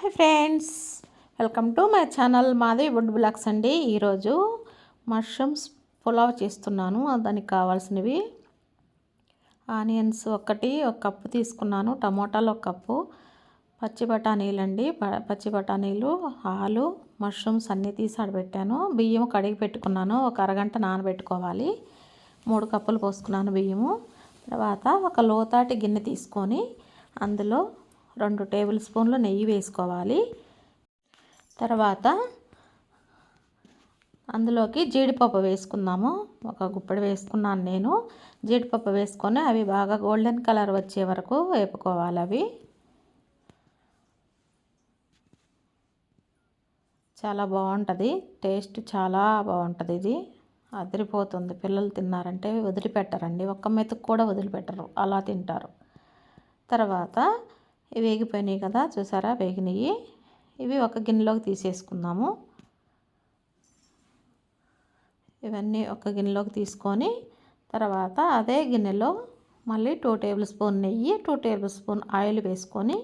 Hi friends, welcome to my channel. మాది would blogs అండి. ఈరోజు మష్రూమ్స్ పులావ్ చేస్తున్నాను. దానికి కావాల్సినవి ఆనియన్స్ ఒక కప్పు తీసుకున్నాను, టమోటాలు ఒక కప్పు, పచ్చి బఠానీలు అండి, పచ్చి బఠానీలు, ఆలు, మష్రూమ్స్ అన్నీ తీసి ఆడబెట్టాను. బియ్యం కడిగి పెట్టుకున్నాను, ఒక అరగంట నానబెట్టుకోవాలి. 3 కప్పులు పోసుకున్నాను బియ్యము. తర్వాత ఒక లోతాటి గిన్నె తీసుకొని అందులో 2 టేబుల్ స్పూన్లు నెయ్యి వేసుకోవాలి. తర్వాత అందులోకి జీడిపప్పు వేసుకుందాము. ఒక గుప్పెడు వేసుకున్నాను నేను. జీడిపప్పు వేసుకొని అవి బాగా గోల్డెన్ కలర్ వచ్చే వరకు వేపుకోవాలి. అవి చాలా బాగుంటుంది, టేస్ట్ చాలా బాగుంటుంది. ఇది అదిరిపోతుంది. పిల్లలు తిన్నారంటే వదిలిపెట్టరండి, ఒక్క మెతుకు కూడా వదిలిపెట్టరు, అలా తింటారు. తర్వాత ఇవి వేగిపోయినాయి కదా, చూసారా, వేగినాయి. ఇవి ఒక గిన్నెలోకి తీసేసుకుందాము. ఇవన్నీ ఒక గిన్నెలోకి తీసుకొని తర్వాత అదే గిన్నెలో మళ్ళీ 2 టేబుల్ స్పూన్ నెయ్యి, 2 టేబుల్ స్పూన్ ఆయిల్ వేసుకొని,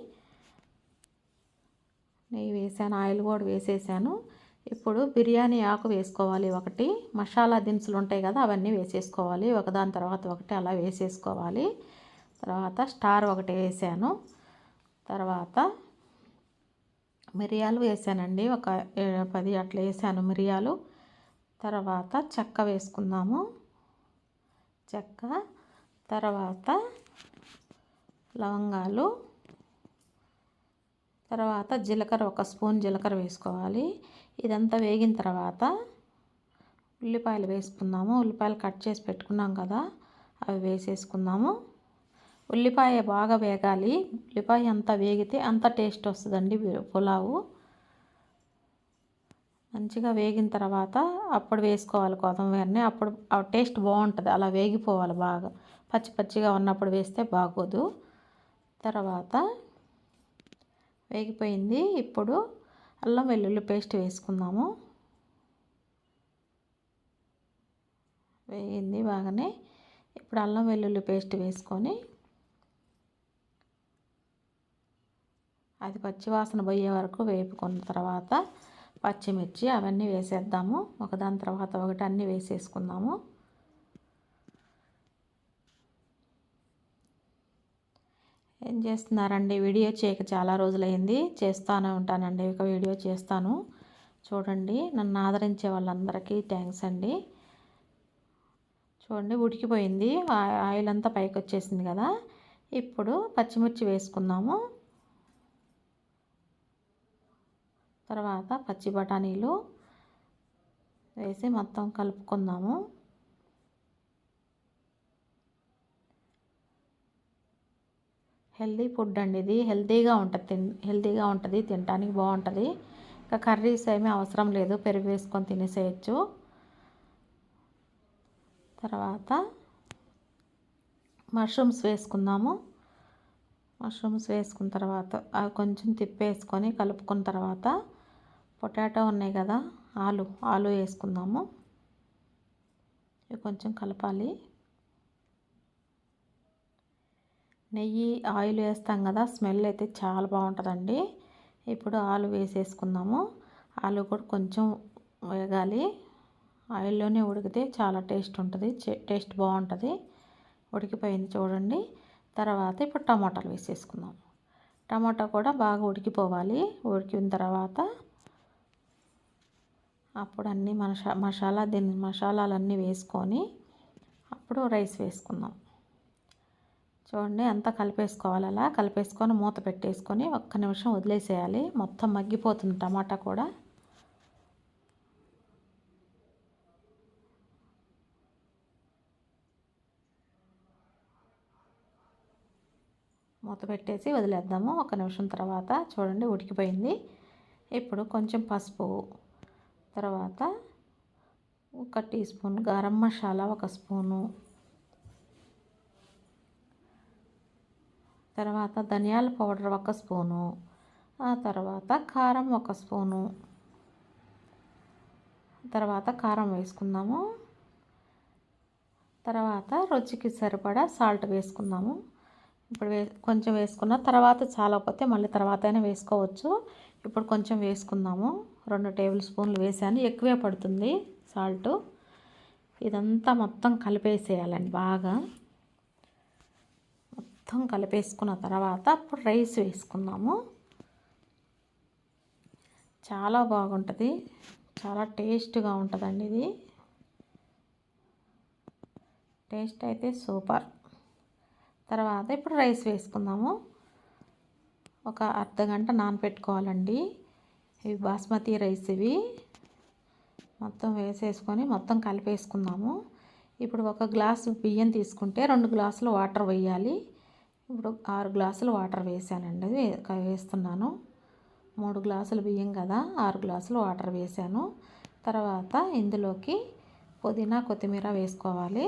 నెయ్యి వేసాను, ఆయిల్ కూడా వేసేసాను. ఇప్పుడు బిర్యానీ ఆకు వేసుకోవాలి. ఒకటి మసాలా దినుసులు ఉంటాయి కదా, అవన్నీ వేసేసుకోవాలి. ఒకదాని తర్వాత ఒకటి అలా వేసేసుకోవాలి. తర్వాత స్టార్ ఒకటి వేసాను. తర్వాత మిరియాలు వేసానండి, ఒక 10 అట్లా వేసాను మిరియాలు. తర్వాత చెక్క వేసుకుందాము, చెక్క. తర్వాత లవంగాలు. తర్వాత జీలకర్ర, ఒక స్పూన్ జీలకర్ర వేసుకోవాలి. ఇదంతా వేగిన తర్వాత ఉల్లిపాయలు వేసుకుందాము. ఉల్లిపాయలు కట్ చేసి పెట్టుకున్నాం కదా, అవి వేసేసుకుందాము. ఉల్లిపాయ బాగా వేగాలి. ఉల్లిపాయ అంతా వేగితే అంత టేస్ట్ వస్తుందండి పులావు. మంచిగా వేగిన తర్వాత అప్పుడు వేసుకోవాలి కొత్తిమీరని. అప్పుడు ఆ టేస్ట్ బాగుంటుంది. అలా వేగిపోవాలి బాగా. పచ్చి పచ్చిగా ఉన్నప్పుడు వేస్తే బాగోదు. తర్వాత వేగిపోయింది. ఇప్పుడు అల్లం వెల్లుల్లి పేస్ట్ వేసుకుందాము. వేగింది బాగానే. ఇప్పుడు అల్లం వెల్లుల్లి పేస్ట్ వేసుకొని అది పచ్చివాసన పోయే వరకు వేపుకున్న తర్వాత పచ్చిమిర్చి అవన్నీ వేసేద్దాము. ఒకదాని తర్వాత ఒకటి అన్నీ వేసేసుకుందాము. ఏం చేస్తున్నారండి? వీడియో చేయక చాలా రోజులైంది. చేస్తూనే ఉంటానండి, ఒక వీడియో చేస్తాను. చూడండి, నన్ను ఆదరించే వాళ్ళందరికీ థ్యాంక్స్ అండి. చూడండి, ఉడికిపోయింది, ఆయిల్ అంతా పైకి వచ్చేసింది కదా. ఇప్పుడు పచ్చిమిర్చి వేసుకుందాము. తర్వాత పచ్చి బఠానీలు వేసి మొత్తం కలుపుకుందాము. హెల్దీ ఫుడ్ అండి ఇది. హెల్దీగా ఉంటుంది, తినడానికి బాగుంటుంది. ఇంకా కర్రీస్ ఏమీ అవసరం లేదు, పెరుగు వేసుకొని తినేసేయచ్చు. తర్వాత మష్రూమ్స్ వేసుకుందాము. మష్రూమ్స్ వేసుకున్న తర్వాత అవి కొంచెం తిప్పేసుకొని కలుపుకున్న తర్వాత పొటాటో ఉన్నాయి కదా, ఆలు వేసుకుందాము. ఇవి కొంచెం కలపాలి. నెయ్యి, ఆయిల్ వేస్తాం కదా, స్మెల్ అయితే చాలా బాగుంటుందండి. ఇప్పుడు ఆలు వేసేసుకుందాము. ఆలు కూడా కొంచెం వేగాలి. ఆయిల్లోనే ఉడికితే చాలా టేస్ట్ బాగుంటుంది. ఉడికిపోయింది చూడండి. తర్వాత ఇప్పుడు టమాటాలు వేసేసుకుందాం. టమాటా కూడా బాగా ఉడికిపోవాలి. ఉడికిన తర్వాత అప్పుడు అన్నీ మసాలాలన్నీ వేసుకొని అప్పుడు రైస్ వేసుకుందాం. చూడండి, అంతా కలిపేసుకోవాలి. అలా కలిపేసుకొని మూత పెట్టేసుకొని ఒక్క నిమిషం వదిలేసేయాలి. మొత్తం మగ్గిపోతుంది టమాటా కూడా. మూత పెట్టేసి వదిలేద్దాము. ఒక నిమిషం తర్వాత చూడండి, ఉడికిపోయింది. ఇప్పుడు కొంచెం పసుపు, తర్వాత 1 teaspoon garam masala, 1 spoon, తర్వాత ధనియాల పౌడర్ 1 స్పూను, ఆ తర్వాత కారం 1 స్పూను. తర్వాత కారం వేసుకుందాము. తర్వాత రుచికి సరిపడా సాల్ట్ వేసుకుందాము. ఇప్పుడు కొంచెం వేసుకున్న తర్వాత చాలకపోతే మళ్ళీ తర్వాత అయినా వేసుకోవచ్చు. ఇప్పుడు కొంచెం వేసుకుందాము. 2 టేబుల్ స్పూన్లు వేసాను, ఎక్కువే పడుతుంది సాల్ట్. ఇదంతా మొత్తం కలిపేసేయాలండి బాగా. మొత్తం కలిపేసుకున్న తర్వాత అప్పుడు రైస్ వేసుకుందాము. చాలా బాగుంటుంది, చాలా టేస్ట్గా ఉంటుందండి ఇది. టేస్ట్ అయితే సూపర్. తర్వాత ఇప్పుడు రైస్ వేసుకుందాము. ఒక అర్ధగంట నానబెట్టుకోవాలండి. ఇవి బాస్మతి రైస్ ఇవి. మొత్తం వేసేసుకొని మొత్తం కలిపేసుకుందాము. ఇప్పుడు 1 గ్లాసు బియ్యం తీసుకుంటే 2 గ్లాసులు వాటర్ వేయాలి. ఇప్పుడు 6 గ్లాసులు వాటర్ వేసానండి, వేస్తున్నాను. 3 గ్లాసులు బియ్యం కదా, 6 గ్లాసులు వాటర్ వేసాను. తర్వాత ఇందులోకి పుదీనా కొత్తిమీర వేసుకోవాలి.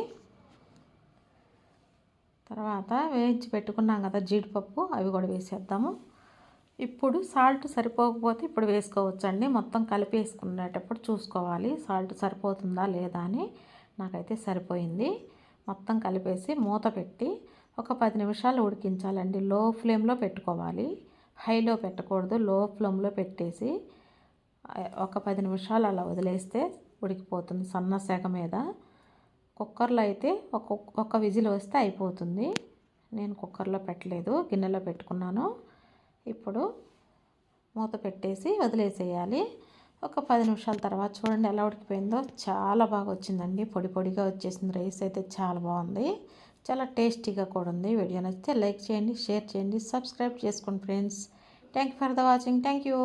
తర్వాత వేయించి పెట్టుకున్నాం కదా జీడిపప్పు, అవి కూడా వేసేద్దాము. ఇప్పుడు సాల్ట్ సరిపోకపోతే ఇప్పుడు వేసుకోవచ్చండి. మొత్తం కలిపేసుకునేటప్పుడు చూసుకోవాలి సాల్ట్ సరిపోతుందా లేదా అని. నాకైతే సరిపోయింది. మొత్తం కలిపేసి మూత పెట్టి ఒక 10 నిమిషాలు ఉడికించాలండి. లో ఫ్లేమ్లో పెట్టుకోవాలి, హైలో పెట్టకూడదు. లో ఫ్లేమ్లో పెట్టేసి ఒక 10 నిమిషాలు అలా వదిలేస్తే ఉడికిపోతుంది సన్న సెగ మీద. కుక్కర్లో అయితే ఒక విజిల్ వస్తే అయిపోతుంది. నేను కుక్కర్లో పెట్టలేదు, గిన్నెలో పెట్టుకున్నాను. ఇప్పుడు మూత పెట్టేసి వదిలేసేయాలి. ఒక 10 నిమిషాల తర్వాత చూడండి ఎలా ఉడికిపోయిందో. చాలా బాగా వచ్చిందండి, పొడి పొడిగా వచ్చేసింది. రైస్ అయితే చాలా బాగుంది, చాలా టేస్టీగా కూడా ఉంది. వీడియో నచ్చితే లైక్ చేయండి, షేర్ చేయండి, సబ్స్క్రైబ్ చేసుకోండి friends. Thank you for the watching. Thank you.